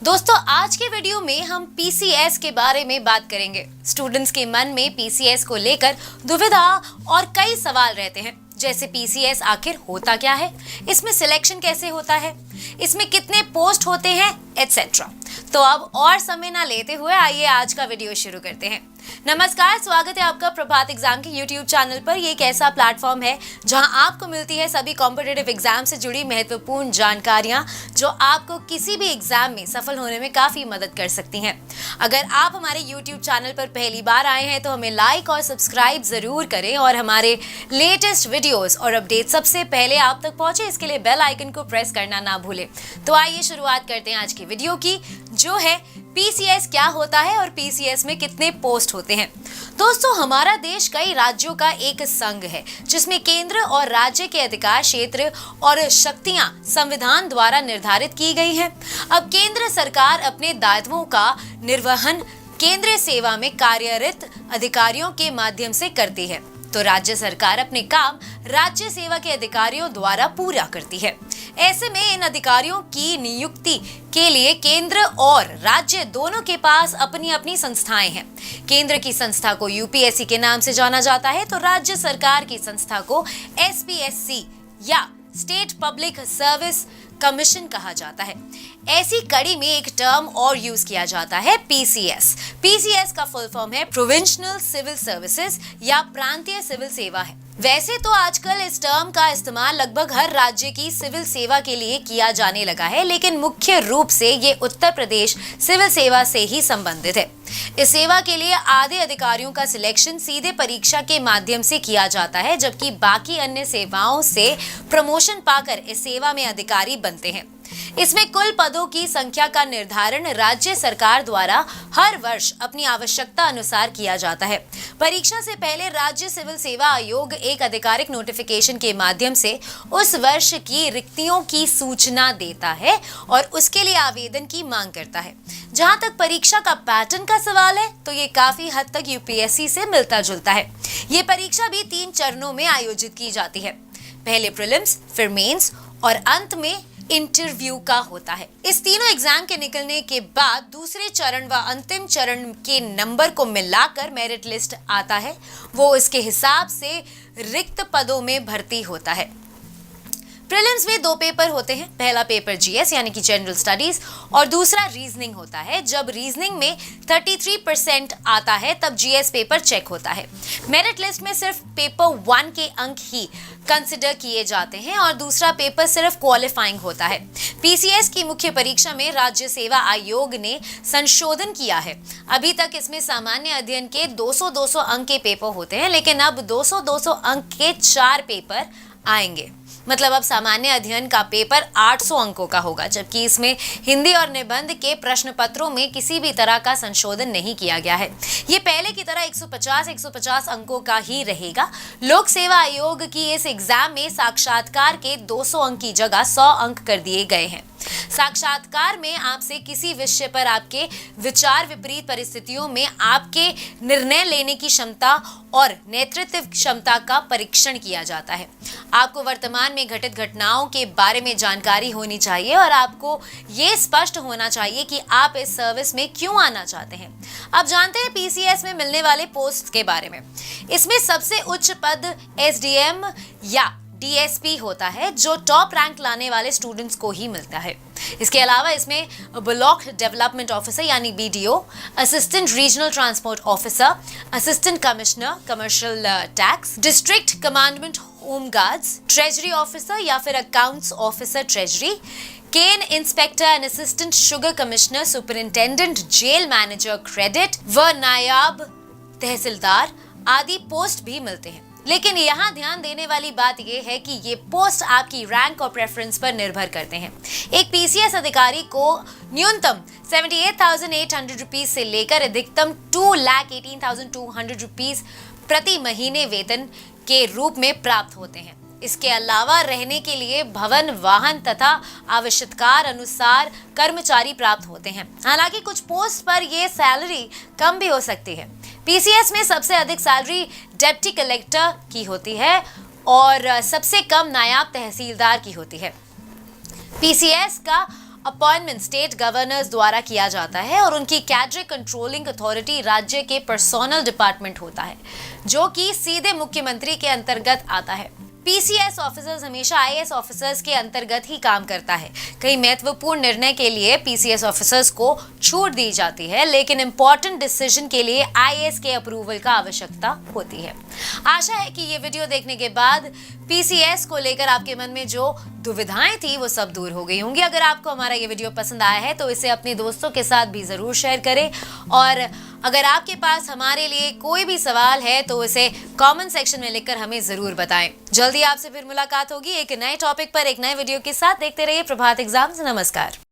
दोस्तों आज के वीडियो में हम पीसीएस के बारे में बात करेंगे। स्टूडेंट्स के मन में पीसीएस को लेकर दुविधा और कई सवाल रहते हैं, जैसे पीसीएस आखिर होता क्या है, इसमें सिलेक्शन कैसे होता है, इसमें कितने पोस्ट होते हैं, एटसेट्रा। तो अब और समय ना लेते हुए आइए आज का वीडियो शुरू करते हैं। नमस्कार, स्वागत है आपका प्रभात एग्जाम के यूट्यूब चैनल पर। ये एक ऐसा प्लेटफॉर्म है जहां आपको मिलती है सभी कॉम्पिटिटिव एग्जाम से जुड़ी महत्वपूर्ण जानकारियां जो आपको किसी भी एग्जाम में सफल होने में काफी मदद कर सकती हैं। अगर आप हमारे यूट्यूब चैनल पर पहली बार आए हैं तो हमें लाइक और सब्सक्राइब जरूर करें और हमारे लेटेस्ट वीडियोस और अपडेट सबसे पहले आप तक पहुंचे, इसके लिए बेल आइकन को प्रेस करना ना भूलें। तो आइए शुरुआत करते हैं आज की वीडियो की, जो है पीसीएस क्या होता है और पीसीएस में कितने पोस्ट होते हैं। दोस्तों, हमारा देश कई राज्यों का एक संघ है जिसमें केंद्र और राज्य के अधिकार क्षेत्र और शक्तियां संविधान द्वारा निर्धारित की गई हैं। अब केंद्र सरकार अपने दायित्वों का निर्वहन केंद्रीय सेवा में कार्यरत अधिकारियों के माध्यम से करती है, तो राज्य सरकार अपने काम राज्य सेवा के अधिकारियों द्वारा पूरा करती है। ऐसे में इन अधिकारियों की नियुक्ति के लिए केंद्र और राज्य दोनों के पास अपनी अपनी संस्थाएं हैं। केंद्र की संस्था को यूपीएससी के नाम से जाना जाता है, तो राज्य सरकार की संस्था को एसपीएससी या स्टेट पब्लिक सर्विस कमीशन कहा जाता है। ऐसी कड़ी में एक टर्म और यूज किया जाता है, पीसीएस। पीसीएस का फुल फॉर्म है प्रोविंशियल सिविल सर्विसेज या प्रांतीय सिविल सेवा है। वैसे तो आजकल इस टर्म का इस्तेमाल लगभग हर राज्य की सिविल सेवा के लिए किया जाने लगा है, लेकिन मुख्य रूप से ये उत्तर प्रदेश सिविल सेवा से ही संबंधित है। इस सेवा के लिए आधे अधिकारियों का सिलेक्शन सीधे परीक्षा के माध्यम से किया जाता है, जबकि बाकी अन्य सेवाओं से प्रमोशन पाकर इस सेवा में अधिकारी बनते हैं। इसमें कुल पदों की संख्या का निर्धारण राज्य सरकार द्वारा हर वर्ष अपनी आवश्यकता अनुसार किया जाता है। परीक्षा से पहले राज्य सिविल सेवा आयोग एक आधिकारिक नोटिफिकेशन के माध्यम से उस वर्ष की रिक्तियों की सूचना देता है और उसके लिए आवेदन की मांग करता है। जहां तक परीक्षा का पैटर्न का सवाल है, तो ये काफी हद तक यूपीएससी से मिलता जुलता है। ये परीक्षा भी 3 चरणों में आयोजित की जाती है। पहले प्रीलिम्स, फिर मेंस और अंत में इंटरव्यू का होता है। इस तीनों एग्जाम के निकलने के बाद दूसरे चरण व अंतिम चरण के नंबर को मिलाकर मेरिट लिस्ट आता है। वो इसके हिसाब से रिक्त पदों में भर्ती होता है। प्रीलिम्स में 2 पेपर होते हैं। पहला पेपर जीएस यानी कि जनरल स्टडीज और दूसरा रीजनिंग होता है। जब रीजनिंग में 33% आता है तब जीएस पेपर चेक होता है। मेरिट लिस्ट में सिर्फ पेपर 1 के अंक ही कंसिडर किए जाते हैं और दूसरा पेपर सिर्फ क्वालिफाइंग होता है। पीसीएस की मुख्य परीक्षा में राज्य सेवा आयोग ने संशोधन किया है। अभी तक इसमें सामान्य अध्ययन के 200-200 अंक के पेपर होते हैं, लेकिन अब 200-200 अंक के 4 पेपर आएंगे। मतलब अब सामान्य अध्ययन का पेपर 800 अंकों का होगा, जबकि इसमें हिंदी और निबंध के प्रश्न पत्रों में किसी भी तरह का संशोधन नहीं किया गया है। ये पहले की तरह 150 अंकों का ही रहेगा। लोक सेवा आयोग की इस एग्जाम में साक्षात्कार के 200 अंक की जगह 100 अंक कर दिए गए हैं। साक्षात्कार में आपसे किसी विषय पर आपके विचार विपरीत परिस्थितियों में आपके निर्णय लेने की क्षमता और नेतृत्व क्षमता का परीक्षण किया जाता है। आपको वर्तमान में घटित घटनाओं के बारे में जानकारी होनी चाहिए और आपको ये स्पष्ट होना चाहिए कि आप इस सर्विस में क्यों आना चाहते हैं। अब जानते हैं पीसीएस में मिलने वाले पोस्ट के बारे में। इसमें सबसे उच्च पद एसडीएम या डीएसपी होता है, जो टॉप रैंक लाने वाले स्टूडेंट्स को ही मिलता है। इसके अलावा इसमें ब्लॉक डेवलपमेंट ऑफिसर यानी BDO, assistant regional transport officer, assistant commissioner commercial tax, district commandment home guards, treasury officer या फिर accounts officer treasury, cane inspector and assistant sugar commissioner, superintendent jail manager credit व नायाब तहसीलदार आदि post भी मिलते हैं। लेकिन यहाँ ध्यान देने वाली बात यह है कि ये पोस्ट आपकी रैंक और प्रेफरेंस पर निर्भर करते हैं। एक पीसीएस अधिकारी को न्यूनतम 78,800 रुपीज से लेकर अधिकतम 2,18,200 रुपीज प्रति महीने वेतन के रूप में प्राप्त होते हैं। इसके अलावा रहने के लिए भवन, वाहन तथा आवश्यकता अनुसार कर्मचारी प्राप्त होते हैं। हालांकि कुछ पोस्ट पर यह सैलरी कम भी हो सकती है। पीसीएस में सबसे अधिक सैलरी डिप्टी कलेक्टर की होती है और सबसे कम नायब तहसीलदार की होती है। पीसीएस का अपॉइंटमेंट स्टेट गवर्नर्स द्वारा किया जाता है और उनकी कैडरे कंट्रोलिंग अथॉरिटी राज्य के पर्सोनल डिपार्टमेंट होता है, जो कि सीधे मुख्यमंत्री के अंतर्गत आता है। पीसीएस ऑफिसर्स हमेशा आईएएस ऑफिसर्स के अंतर्गत ही काम करता है। कई महत्वपूर्ण निर्णय के लिए पीसीएस ऑफिसर्स को छूट दी जाती है, लेकिन इंपॉर्टेंट डिसीजन के लिए आईएएस के अप्रूवल का आवश्यकता होती है। आशा है कि ये वीडियो देखने के बाद पीसीएस को लेकर आपके मन में जो दुविधाएं थी वो सब दूर हो गई होंगी। अगर आपको हमारा ये वीडियो पसंद आया है तो इसे अपने दोस्तों के साथ भी जरूर शेयर करें, और अगर आपके पास हमारे लिए कोई भी सवाल है तो इसे कमेंट सेक्शन में लिखकर हमें जरूर बताएं। जल्दी आपसे फिर मुलाकात होगी एक नए टॉपिक पर, एक नए वीडियो के साथ। देखते रहिए प्रभात एग्जाम्स। नमस्कार।